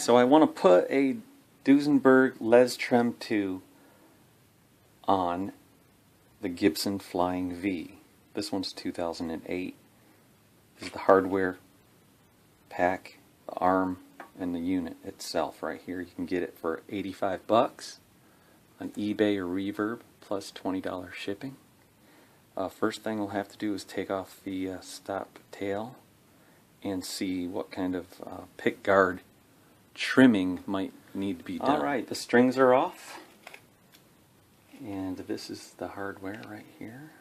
So I want to put a Duesenberg Les Trem II on the Gibson Flying V. This one's 2008. This is the hardware pack, the arm, and the unit itself right here. You can get it for 85 bucks on eBay or Reverb plus $20 shipping. First thing we'll have to do is take off the stop tail and see what kind of pickguard trimming might need to be done. Alright, the strings are off, and this is the hardware right here.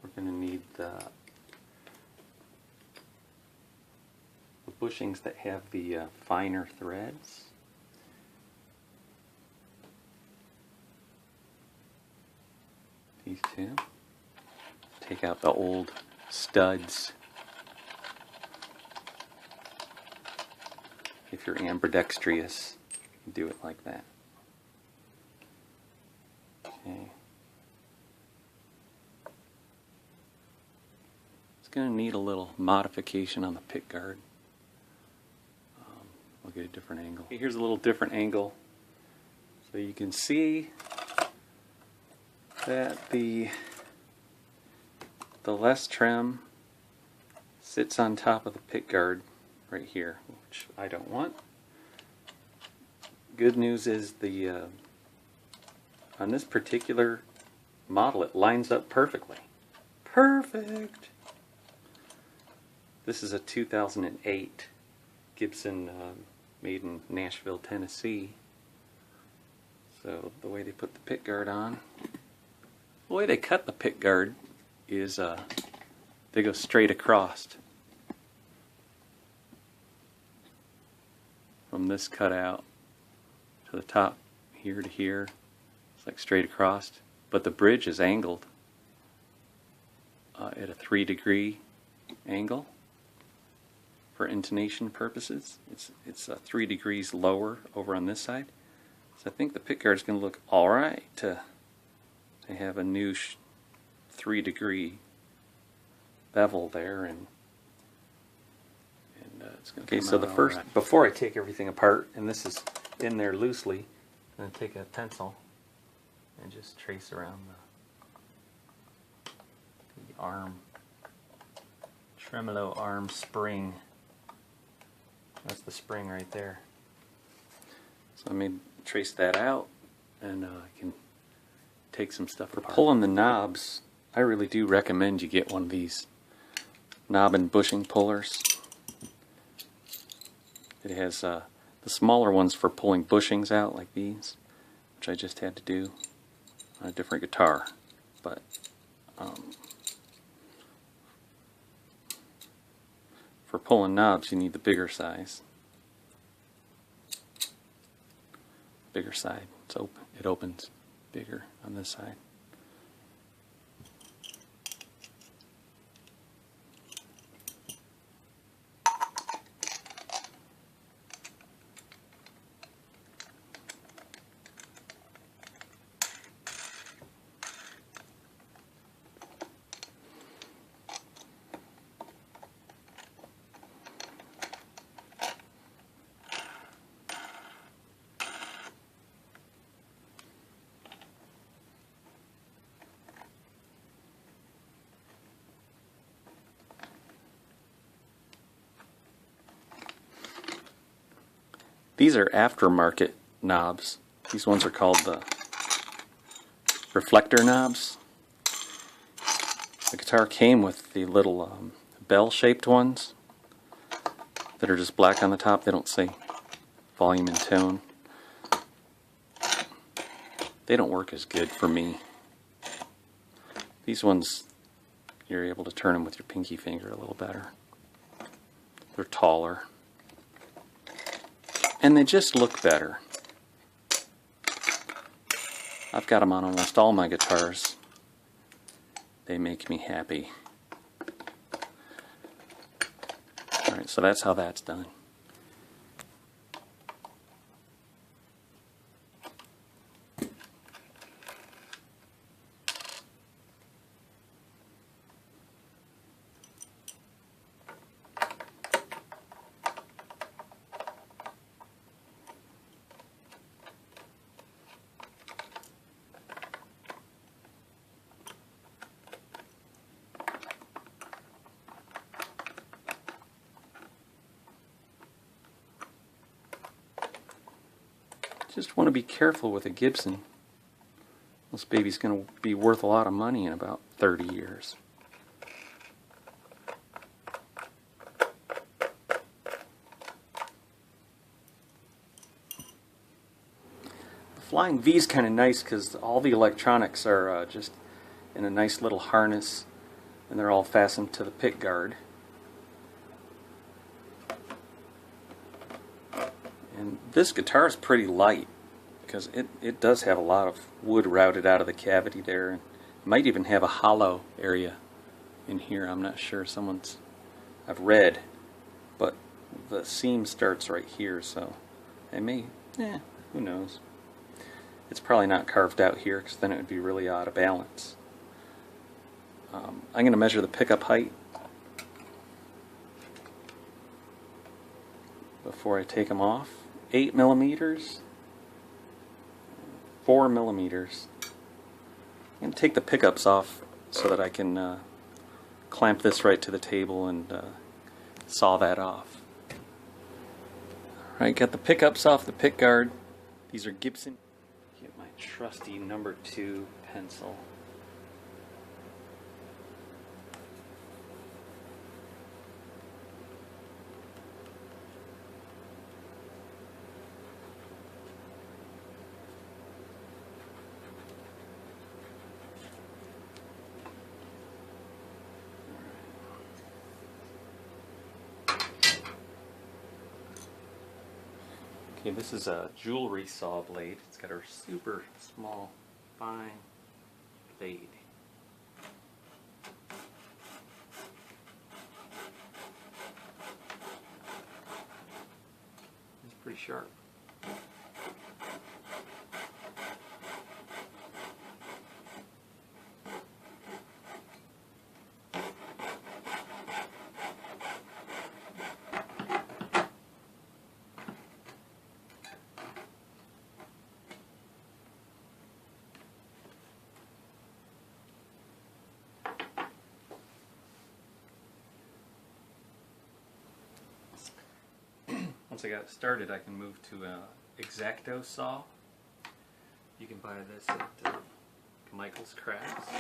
We're going to need the bushings that have the finer threads. These two. Take out the old studs. If you're ambidextrous, do it like that. Okay. It's going to need a little modification on the pickguard. I'll get a different angle. Okay, here's a little different angle, so you can see that the Les Trem sits on top of the pickguard right here, which I don't want. Good news is the on this particular model it lines up perfectly. Perfect! This is a 2008 Gibson made in Nashville, Tennessee. So the way they put the pickguard on, the way they cut the pickguard is they go straight across from this cutout to the top here to here. It's like straight across, but the bridge is angled at a 3-degree angle for intonation purposes. It's 3 degrees lower over on this side, so I think the pickguard is going to look all right to have a new 3-degree bevel there, and it's going to come out. So the first, right. Before I take everything apart, and this is in there loosely, I'm going to take a pencil and just trace around the arm, Tremolo Arm Spring. That's the spring right there. So let me trace that out, and I can take some stuff apart. Pulling the knobs, I really do recommend you get one of these knob and bushing pullers. It has the smaller ones for pulling bushings out like these, which I just had to do on a different guitar. But for pulling knobs you need the bigger size. Bigger side. It's open. It opens bigger on this side. These are aftermarket knobs. These ones are called the Reflector Knobs. The guitar came with the little bell-shaped ones that are just black on the top. They don't say volume and tone. They don't work as good for me. These ones, you're able to turn them with your pinky finger a little better. They're taller. And they just look better. I've got them on almost all my guitars. They make me happy. Alright, so that's how that's done. Just want to be careful with a Gibson. This baby's going to be worth a lot of money in about 30 years. The Flying V is kind of nice because all the electronics are just in a nice little harness, and they're all fastened to the pickguard. And this guitar is pretty light because it does have a lot of wood routed out of the cavity there, and it might even have a hollow area in here. I'm not sure. I've read, but the seam starts right here, so it may, who knows. It's probably not carved out here because then it would be really out of balance. I'm going to measure the pickup height before I take them off. 8 millimeters, 4 millimeters. I'm going to take the pickups off so that I can clamp this right to the table and saw that off. Alright, got the pickups off the pickguard. These are Gibson. Get my trusty number 2 pencil. Okay, this is a jewelry saw blade. It's got a super small, fine blade. It's pretty sharp. Once I got it started, I can move to an X-Acto saw. You can buy this at Michael's Crafts.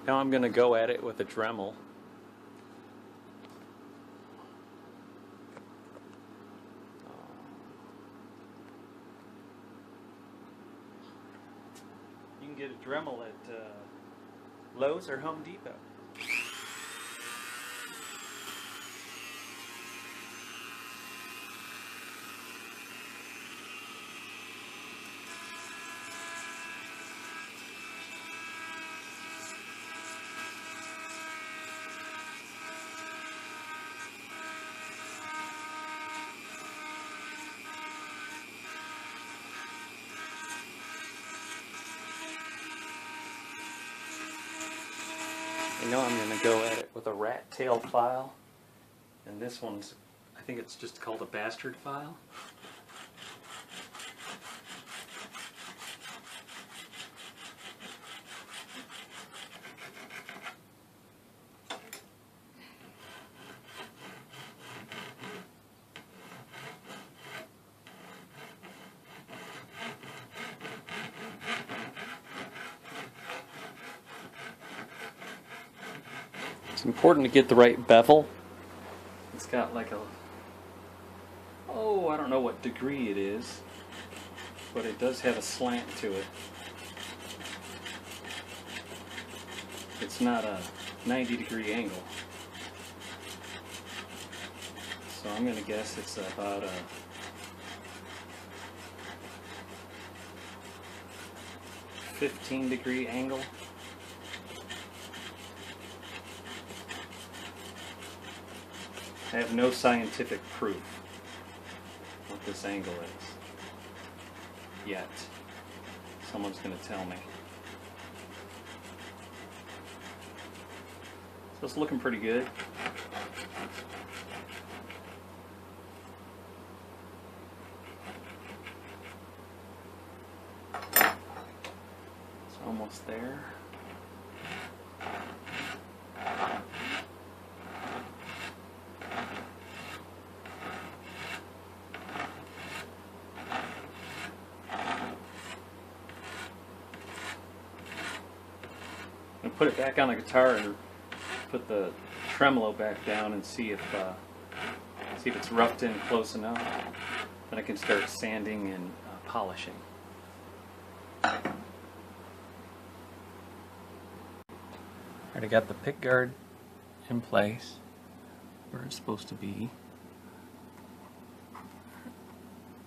Now I'm going to go at it with a Dremel. You can get a Dremel at Lowe's or Home Depot. You know I'm going to go at it with a rat tail file, and this one's, I think it's just called a bastard file. It's important to get the right bevel. It's got like a, oh, I don't know what degree it is, but it does have a slant to it. It's not a 90-degree angle. So I'm going to guess it's about a 15-degree angle. I have no scientific proof what this angle is yet. Someone's going to tell me. So it's looking pretty good. It's almost there. Put it back on the guitar and put the tremolo back down and see if it's roughed in close enough. Then I can start sanding and polishing. Alright, I got the pickguard in place where it's supposed to be.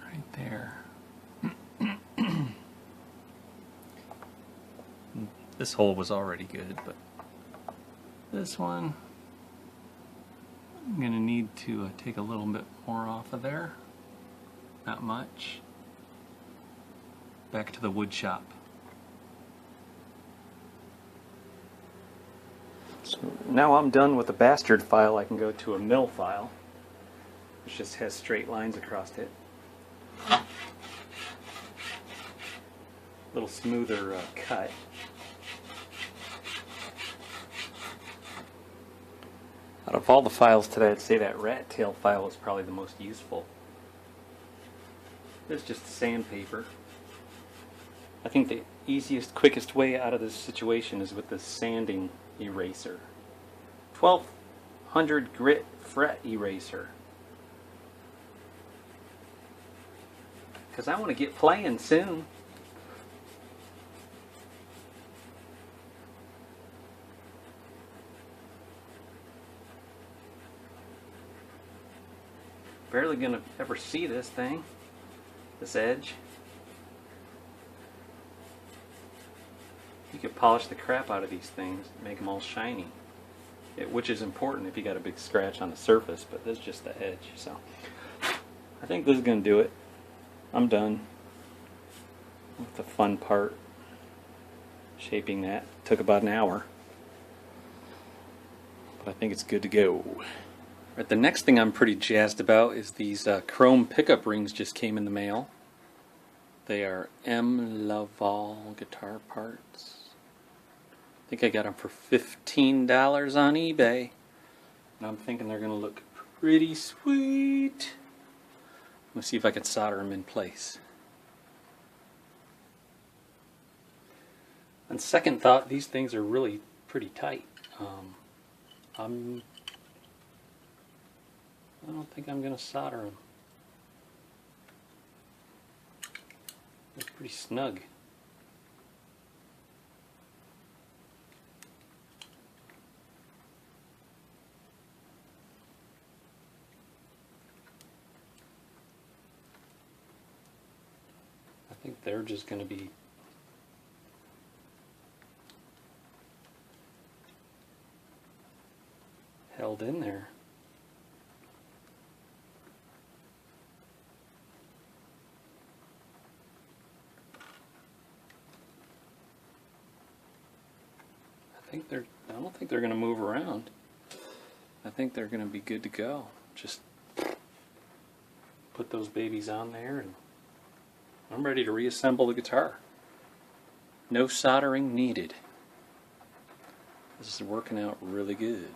Right there. This hole was already good, but this one I'm going to need to take a little bit more off of there. Not much. Back to the wood shop. So now I'm done with the bastard file. I can go to a mill file, which just has straight lines across it. A little smoother cut. Out of all the files today, I'd say that rat tail file is probably the most useful. It's just sandpaper. I think the easiest, quickest way out of this situation is with the sanding eraser. 1200 grit fret eraser. Because I want to get playing soon. Barely gonna ever see this thing, this edge. You could polish the crap out of these things, make them all shiny, which is important if you got a big scratch on the surface, but this is just the edge. So I think this is gonna do it. I'm done with the fun part, shaping that. Took about an hour, but I think it's good to go. Right, the next thing I'm pretty jazzed about is these chrome pickup rings just came in the mail. They are M. Laval guitar parts. I think I got them for $15 on eBay. And I'm thinking they're going to look pretty sweet. Let's see if I can solder them in place. On second thought, these things are really pretty tight. I don't think I'm going to solder them. They're pretty snug. I think they're just going to be held in there. I I don't think they're going to move around. I think they're going to be good to go. Just put those babies on there and I'm ready to reassemble the guitar. No soldering needed. This is working out really good.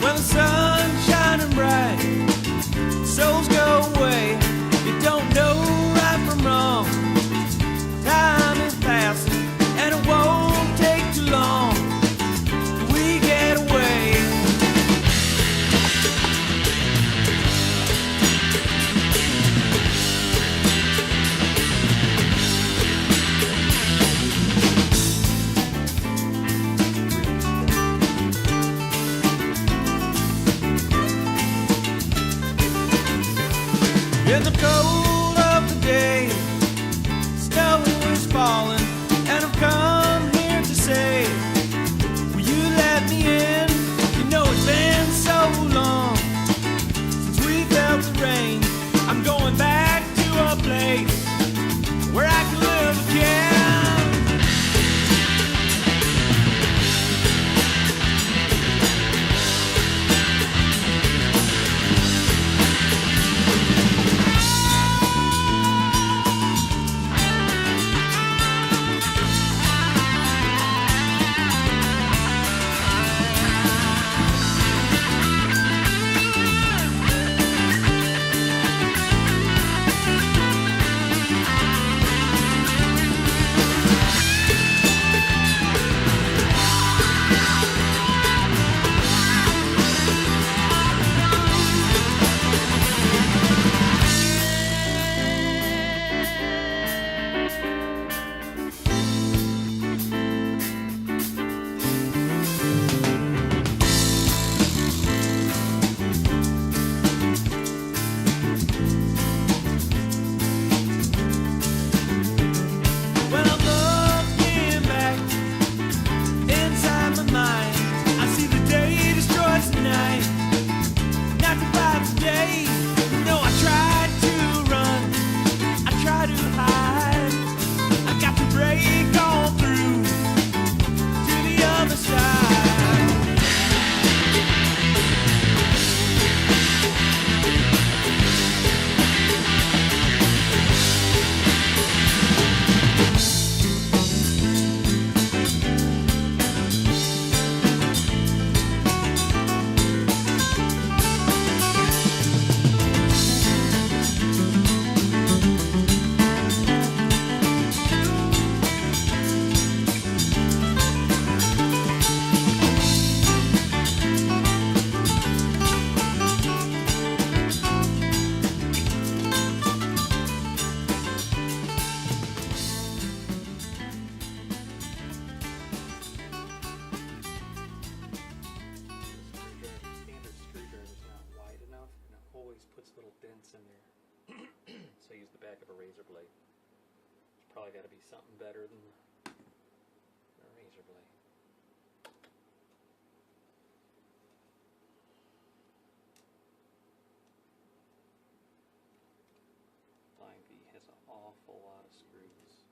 When the sun's shining bright, souls go away. You don't know right from wrong. Time is passing, and it won't take too long till we get away. In the cold of the day, snow is falling, and I've come here to say, will you let me in? You know it's been so long since we felt the rain. I'm going back to a place where I can live again. Probably got to be something better than a razor blade. Flying V has an awful lot of screws.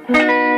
Thank you.